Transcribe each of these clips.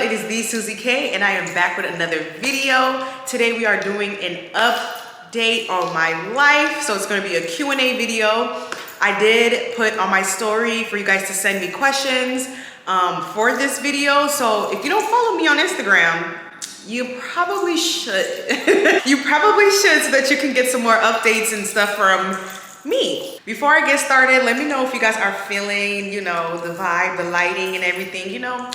it is the Suzy K, and I am back with another video. Today we are doing an update on my life, so it's going to be a Q&A video. I did put on my story for you guys to send me questions for this video, so if you don't follow me on Instagram, you probably should. You probably should, so that you can get some more updates and stuff from me. Before I get started, let me know if you guys are feeling, you know, the vibe, the lighting and everything, you know.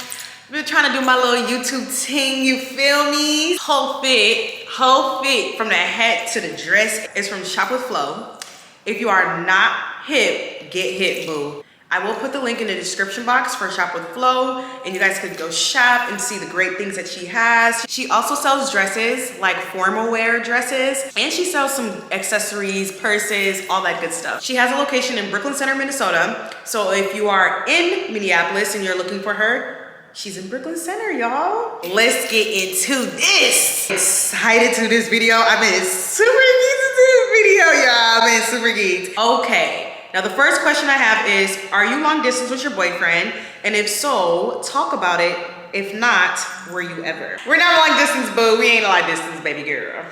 I've been trying to do my little YouTube ting, you feel me? Whole fit from the hat to the dress. It's from Shop with Flow. If you are not hip, get hip, boo. I will put the link in the description box for Shop with Flow, and you guys could go shop and see the great things that she has. She also sells dresses, like formal wear dresses, and she sells some accessories, purses, all that good stuff. She has a location in Brooklyn Center, Minnesota. So if you are in Minneapolis and you're looking for her, she's in Brooklyn Center, y'all. Let's get into this. Excited to this video. I've been super geeked to this video, y'all. I've been super geeked. Okay. Now the first question I have is, are you long distance with your boyfriend? And if so, talk about it. If not, were you ever? We're not long distance, boo. We ain't long distance, baby girl.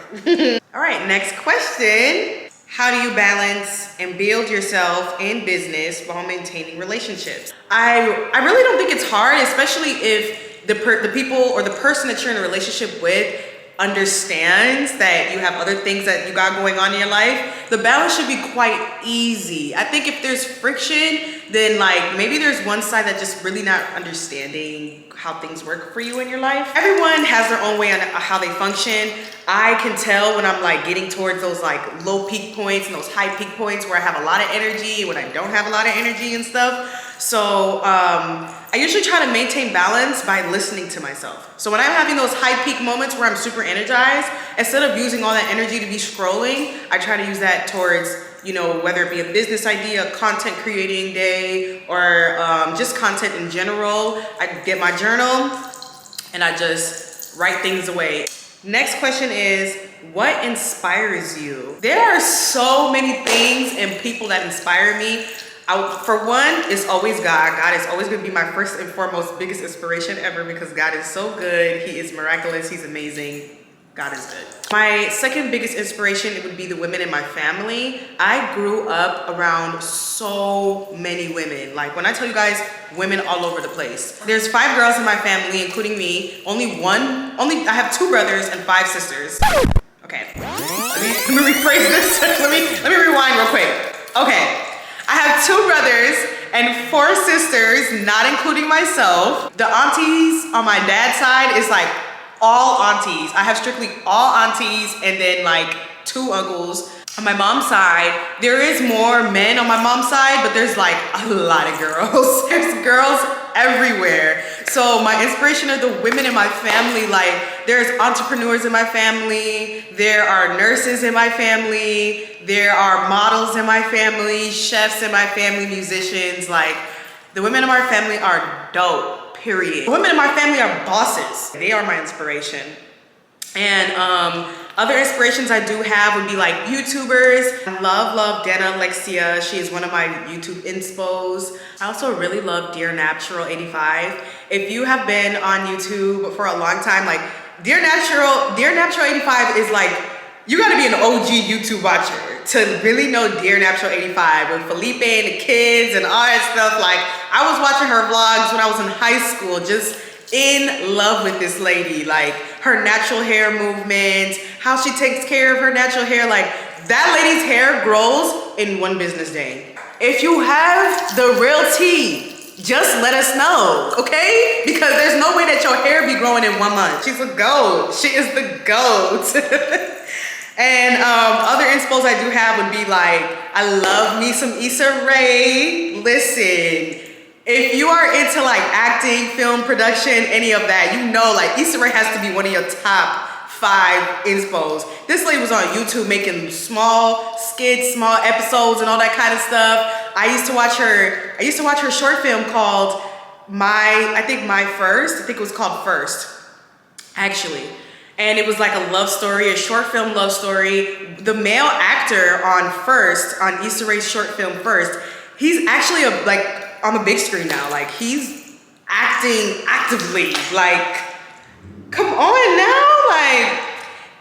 All right, next question. How do you balance and build yourself and business while maintaining relationships? I really don't think it's hard, especially if the people or the person that you're in a relationship with understands that you have other things that you got going on in your life. The balance should be quite easy. I think if there's friction, then like maybe there's one side that just really not understanding how things work for you in your life. Everyone has their own way on how they function. I can tell when I'm like getting towards those like low peak points and those high peak points where I have a lot of energy and when I don't have a lot of energy and stuff. So I usually try to maintain balance by listening to myself. So when I'm having those high peak moments where I'm super energized, instead of using all that energy to be scrolling, I try to use that towards, you know, whether it be a business idea, a content creating day, or just content in general. I get my journal and I just write things away. Next question is, what inspires you? There are so many things and people that inspire me. For one, it's always God. God is always going to be my first and foremost biggest inspiration ever, because God is so good. He is miraculous. He's amazing. God is good. My second biggest inspiration, it would be the women in my family. I grew up around so many women. Like when I tell you guys, women all over the place. There's 5 girls in my family, including me. I have 2 brothers and 5 sisters. Okay, let me rephrase this. let me rewind real quick. Okay. I have 2 brothers and 4 sisters, not including myself. The aunties on my dad's side is like all aunties. I have strictly all aunties and then like 2 uncles. On my mom's side, there is more men on my mom's side, but there's like a lot of girls. There's girls everywhere. So my inspiration are the women in my family. Like there's entrepreneurs in my family. There are nurses in my family. There are models in my family, chefs in my family, musicians. Like the women in my family are dope, period. The women in my family are bosses. They are my inspiration. And other inspirations I do have would be like YouTubers. I love Dana Alexia. She is one of my YouTube inspos. I also really love Dear Natural 85. If you have been on YouTube for a long time, like Dear Natural 85 is like, you gotta be an OG YouTube watcher to really know Dear Natural 85 with Felipe and the kids and all that stuff. Like I was watching her vlogs when I was in high school, just in love with this lady. Like her natural hair movement, how she takes care of her natural hair. Like that lady's hair grows in 1 business day. If you have the real tea, just let us know, okay? Because there's no way that your hair be growing in 1 month. She's a goat. She is the goat. And other inspos I do have would be like, I love me some Issa Rae. Listen, if you are into like acting, film production, any of that, you know like Issa Rae has to be one of your top 5 inspos. This lady was on YouTube making small skits, small episodes and all that kind of stuff. I used to watch her short film called I think it was called First, actually. And it was like a love story, a short film love story. The male actor on Issa Rae's short film First, he's actually on the big screen now. Like he's acting actively. Like, come on now. Like,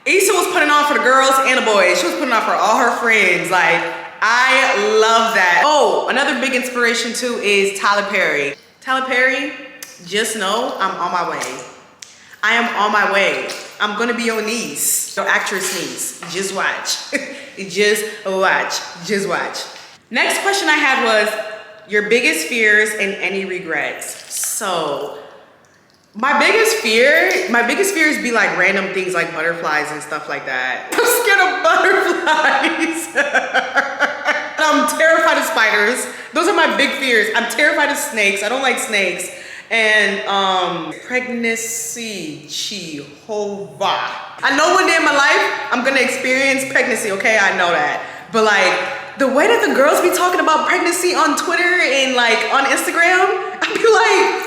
Issa was putting on for the girls and the boys. She was putting on for all her friends. Like, I love that. Oh, another big inspiration too is Tyler Perry. Tyler Perry, just know I'm on my way. I am on my way. I'm gonna be your niece, your actress niece. Just watch. Just watch. Just watch. Next question I had was your biggest fears and any regrets. So my biggest fears be like random things like butterflies and stuff like that. I'm scared of butterflies. I'm terrified of spiders. Those are my big fears. I'm terrified of snakes. I don't like snakes. And pregnancy, Jehovah. I know one day in my life, I'm gonna experience pregnancy, okay? I know that. But like, the way that the girls be talking about pregnancy on Twitter and like on Instagram, I be like,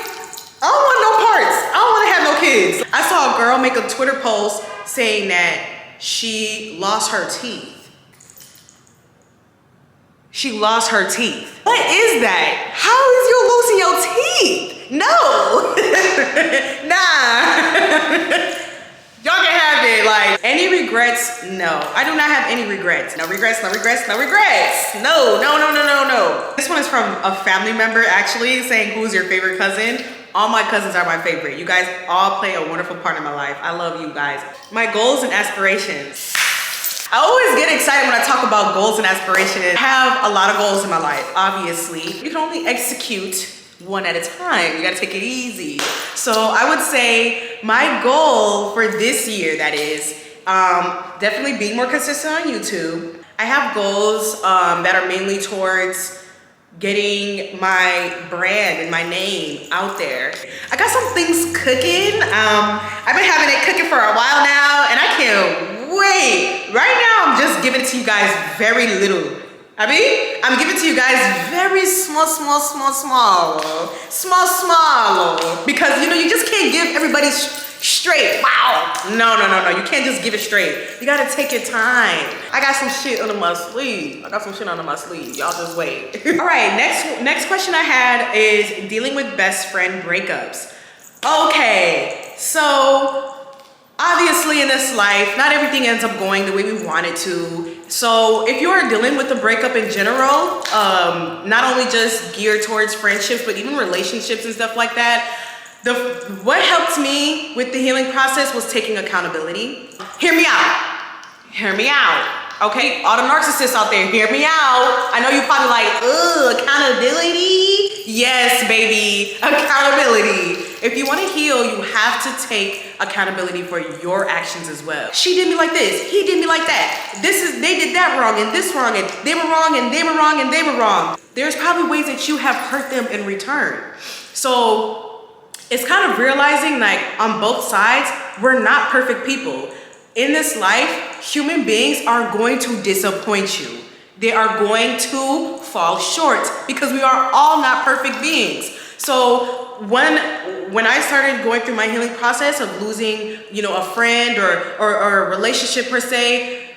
I don't want no parts. I don't wanna have no kids. I saw a girl make a Twitter post saying that she lost her teeth. She lost her teeth. What is that? How is you losing your teeth? No. Nah. Y'all can have it. Like, any regrets? No. I do not have any regrets. No regrets, no regrets, no regrets. No, no, no, no, no, no. This one is from a family member actually saying, who's your favorite cousin? All my cousins are my favorite. You guys all play a wonderful part in my life. I love you guys. My goals and aspirations. I always get excited when I talk about goals and aspirations. I have a lot of goals in my life, obviously. You can only execute one at a time. You gotta take it easy. So I would say my goal for this year, that is, definitely being more consistent on YouTube. I have goals that are mainly towards getting my brand and my name out there. I got some things cooking. I've been having it cooking for a while now and I can't wait. Right now, I'm just giving it to you guys very little. I'm giving it to you guys very small. Because, you know, you just can't give everybody straight. Wow. No. You can't just give it straight. You gotta take your time. I got some shit under my sleeve. Y'all just wait. All right, next question I had is dealing with best friend breakups. Okay, so obviously in this life, not everything ends up going the way we want it to. So if you are dealing with a breakup in general, not only just geared towards friendships, but even relationships and stuff like that, what helped me with the healing process was taking accountability. Hear me out. Okay, all the narcissists out there, hear me out. I know you're probably like, ugh, accountability? Yes, baby, accountability. If you want to heal, you have to take accountability for your actions as well. She did me like this, he did me like that. They did that wrong and this wrong and they were wrong and they were wrong and they were wrong. There's probably ways that you have hurt them in return. So it's kind of realizing like on both sides, we're not perfect people. In this life, human beings are going to disappoint you. They are going to fall short because we are all not perfect beings. So when I started going through my healing process of losing, you know, a friend or a relationship per se,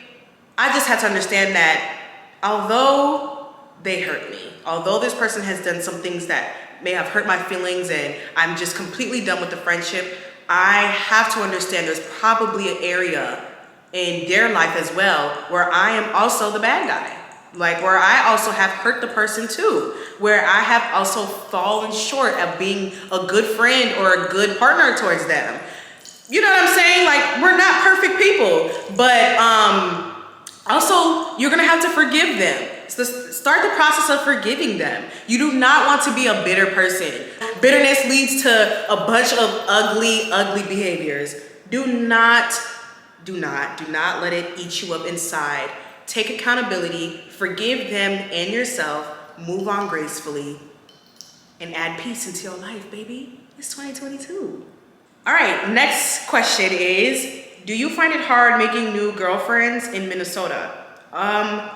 I just had to understand that although they hurt me, although this person has done some things that may have hurt my feelings and I'm just completely done with the friendship, I have to understand there's probably an area in their life as well where I am also the bad guy. Like where I also have hurt the person too, where I have also fallen short of being a good friend or a good partner towards them. You know what I'm saying? Like we're not perfect people, but also you're gonna have to forgive them. So start the process of forgiving them. You do not want to be a bitter person. Bitterness leads to a bunch of ugly behaviors. Do not let it eat you up inside. Take accountability, forgive them and yourself, move on gracefully, and add peace into your life, baby. It's 2022. All right, next question is, do you find it hard making new girlfriends in Minnesota?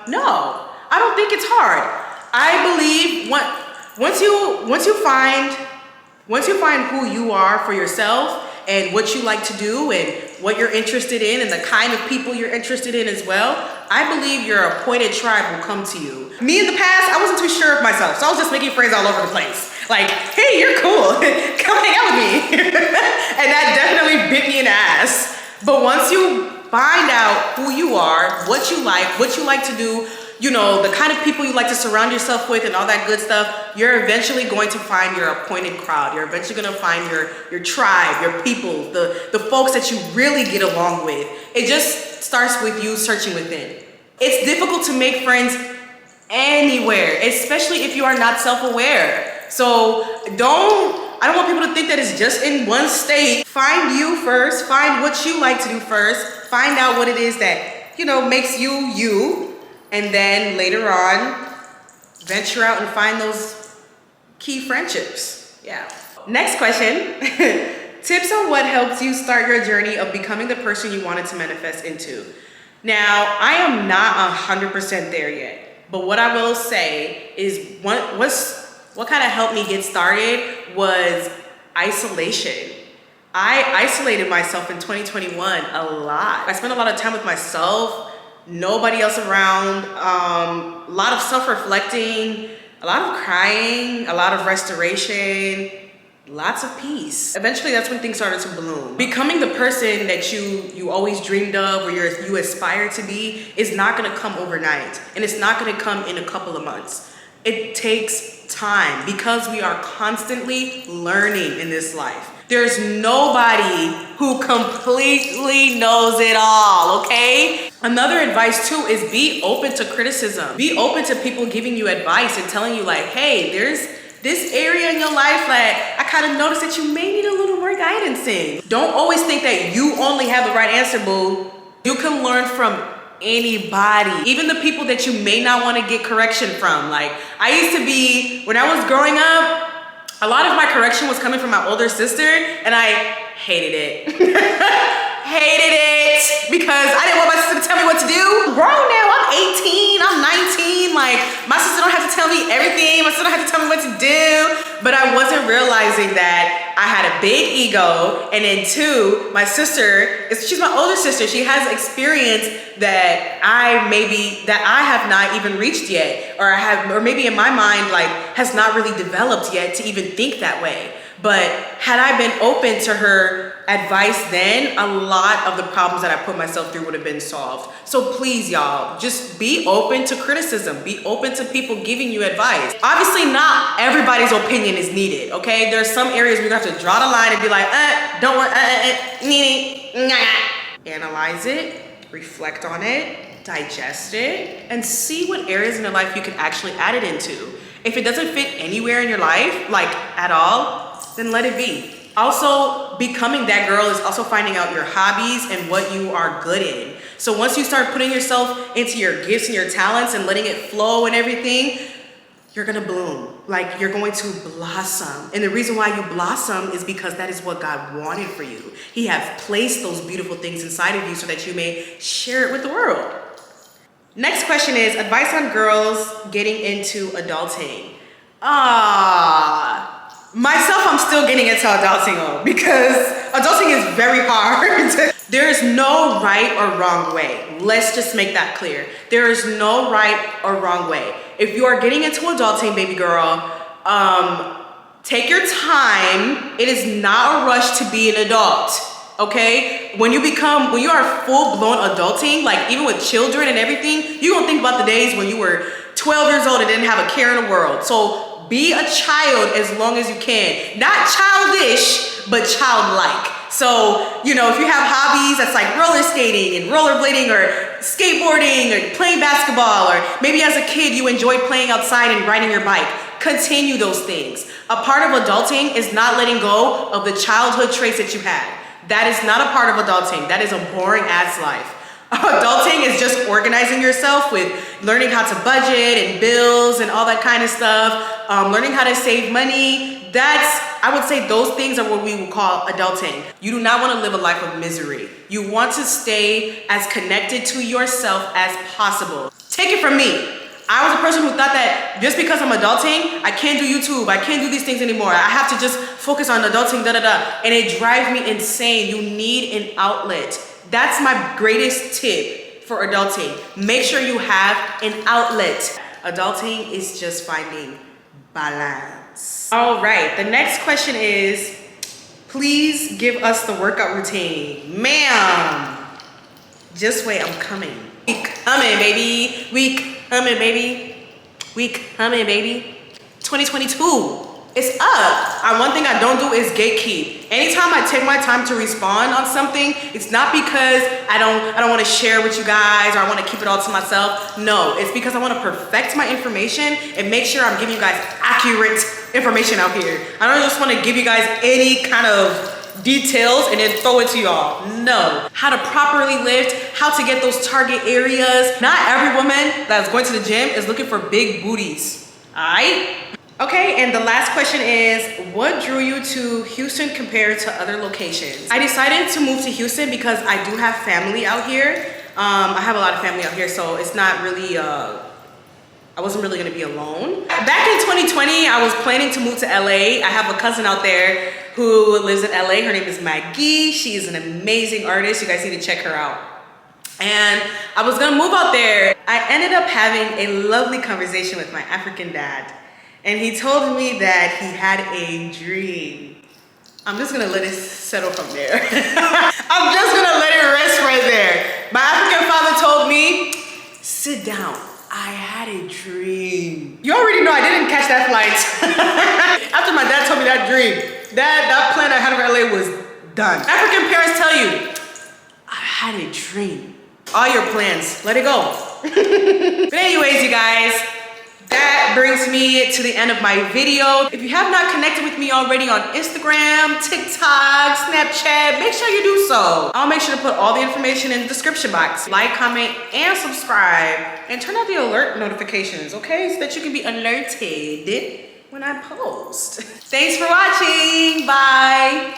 No, I don't think it's hard. I believe once you find who you are for yourself and what you like to do and what you're interested in and the kind of people you're interested in as well, I believe your appointed tribe will come to you. Me in the past, I wasn't too sure of myself, so I was just making friends all over the place. Like, hey, you're cool. Come hang out with me. And that definitely bit me in the ass. But once you find out who you are, what you like to do, you know, the kind of people you like to surround yourself with and all that good stuff, you're eventually going to find your appointed crowd. You're eventually going to find your tribe, your people, the folks that you really get along with. It just starts with you searching within. It's difficult to make friends anywhere, especially if you are not self-aware. So I don't want people to think that it's just in one state. Find you first, find what you like to do first, find out what it is that, you know, makes you you. And then later on, venture out and find those key friendships. Yeah. Next question. Tips on what helps you start your journey of becoming the person you wanted to manifest into. Now, I am not 100% there yet. But what I will say is what kind of helped me get started was isolation. I isolated myself in 2021 a lot. I spent a lot of time with myself. Nobody else around, a lot of self-reflecting, a lot of crying, a lot of restoration, lots of peace. Eventually, that's when things started to bloom. Becoming the person that you always dreamed of or you aspire to be is not gonna come overnight, and it's not gonna come in a couple of months. It takes time because we are constantly learning in this life. There's nobody who completely knows it all, okay? Another advice too is be open to criticism. Be open to people giving you advice and telling you like, hey, there's this area in your life that I kind of noticed that you may need a little more guidance in. Don't always think that you only have the right answer, boo. You can learn from anybody, even the people that you may not want to get correction from. Like I used to be, when I was growing up, a lot of my correction was coming from my older sister, and I hated it. Hated it because I didn't want my sister to tell me what to do. Grown now, I'm 18, I'm 19. Like my sister don't have to tell me everything. My sister don't have to tell me what to do. But I wasn't realizing that I had a big ego, and then two, my sister, she's my older sister. She has experience that I have not even reached yet, or maybe in my mind like has not really developed yet to even think that way. But had I been open to her advice then, a lot of the problems that I put myself through would have been solved. So please, y'all, just be open to criticism. Be open to people giving you advice. Obviously, not everybody's opinion is needed, okay? There's some areas where you have to draw the line and be like, don't want, analyze it, reflect on it, digest it, and see what areas in your life you can actually add it into. If it doesn't fit anywhere in your life, like at all, then let it be. Also, becoming that girl is also finding out your hobbies and what you are good in. So once you start putting yourself into your gifts and your talents and letting it flow and everything, you're gonna bloom. Like you're going to blossom. And the reason why you blossom is because that is what God wanted for you. He has placed those beautiful things inside of you so that you may share it with the world. Next question is advice on girls getting into adulting. Myself, I'm still getting into adulting because adulting is very hard. There is no right or wrong way. Let's just make that clear. There is no right or wrong way. If you are getting into adulting, baby girl, take your time. It is not a rush to be an adult, okay? When you are full-blown adulting, like even with children and everything, you're gonna think about the days when you were 12 years old and didn't have a care in the world. So be a child as long as you can. Not childish, but childlike. So, you know, if you have hobbies that's like roller skating and rollerblading or skateboarding or playing basketball, or maybe as a kid you enjoyed playing outside and riding your bike, continue those things. A part of adulting is not letting go of the childhood traits that you had. That is not a part of adulting. That is a boring ass life. Adulting is just organizing yourself with learning how to budget and bills and all that kind of stuff, learning how to save money. I would say those things are what we would call adulting. You do not want to live a life of misery. You want to stay as connected to yourself as possible. Take it from me. I was a person who thought that just because I'm adulting, I can't do YouTube, I can't do these things anymore. I have to just focus on adulting, and it drives me insane. You need an outlet. That's my greatest tip for adulting. Make sure you have an outlet. Adulting is just finding balance. balance. All right, the next question is, please give us the workout routine. Ma'am, just wait, I'm coming. We coming, baby. We coming, baby. We coming, baby. 2022. It's up. One thing I don't do is gatekeep. Anytime I take my time to respond on something, it's not because I don't want to share with you guys or I want to keep it all to myself. No, it's because I want to perfect my information and make sure I'm giving you guys accurate information out here. I don't just want to give you guys any kind of details and then throw it to y'all. No. How to properly lift, how to get those target areas. Not every woman that's going to the gym is looking for big booties. All right? Okay, and the last question is, what drew you to Houston compared to other locations? I decided to move to Houston because I do have family out here. I have a lot of family out here, so it's not really, I wasn't really gonna be alone. Back in 2020, I was planning to move to LA. I have a cousin out there who lives in LA. Her name is Maggie. She is an amazing artist. You guys need to check her out. And I was gonna move out there. I ended up having a lovely conversation with my African dad. And he told me that he had a dream. I'm just gonna let it settle from there. I'm just gonna let it rest right there. My African father told me, sit down, I had a dream. You already know I didn't catch that flight. After my dad told me that dream, that plan I had for LA was done. African parents tell you, I had a dream. All your plans, let it go. But anyways, you guys, that brings me to the end of my video. If you have not connected with me already on Instagram, TikTok, Snapchat, make sure you do so. I'll make sure to put all the information in the description box. Like, comment, and subscribe, and turn on the alert notifications, okay? So that you can be alerted when I post. Thanks for watching, bye.